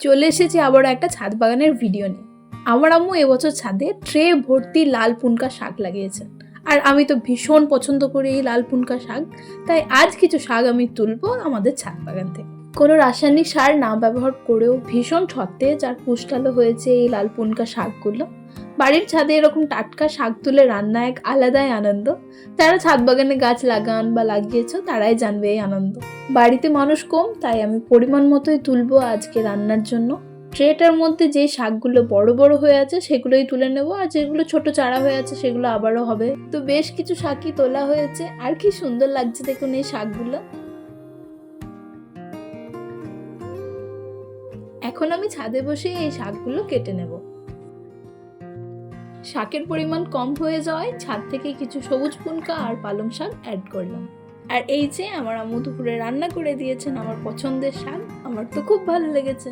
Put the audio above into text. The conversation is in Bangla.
চলে এসেছি আবার একটা ছাদ বাগানের ভিডিও নিয়ে। আমার আম্মু এবছর ছাদে ট্রে ভর্তি লাল পুনকা শাক লাগিয়েছেন। আর আমি তো ভীষণ পছন্দ করি এই লাল পুনকা শাক, তাই আজ কিছু শাক আমি তুলবো আমাদের ছাদ বাগান থেকে। কোনো রাসায়নিক সার না ব্যবহার করেও ভীষণ সতেজ আর পুষ্টালো হয়েছে এই লাল পুনকা শাকগুলো। বাড়ির ছাদে এরকম টাটকা শাক তুলে রান্না এক আলাদাই আনন্দ। যারা ছাদ বাগানে গাছ লাগান বা লাগিয়েছো তারাই জানবে এই আনন্দ। বাড়িতে মানুষ কম, তাই আমি পরিমাণ মতোই তুলবো আজকে রান্নার জন্য। ট্রেটার মধ্যে যে শাকগুলো বড় বড় হয়ে আছে সেগুলোই তুলে নেবো, আর যেগুলো ছোট চারা হয়ে আছে সেগুলো আবারও হবে। তো বেশ কিছু শাকই তোলা হয়েছে, আর কি সুন্দর লাগছে দেখুন এই শাকগুলো। এখন আমি ছাদে বসে এই শাকগুলো কেটে নেব। শাকের পরিমাণ কম হয়ে যাওয়ায় ছাদ থেকে কিছু সবুজ পুনকা আর পালং শাক অ্যাড করলাম। আর এই যে আমার আম্মু দুপুরে রান্না করে দিয়েছেন আমার পছন্দের শাক, আমার তো খুব ভালো লেগেছে।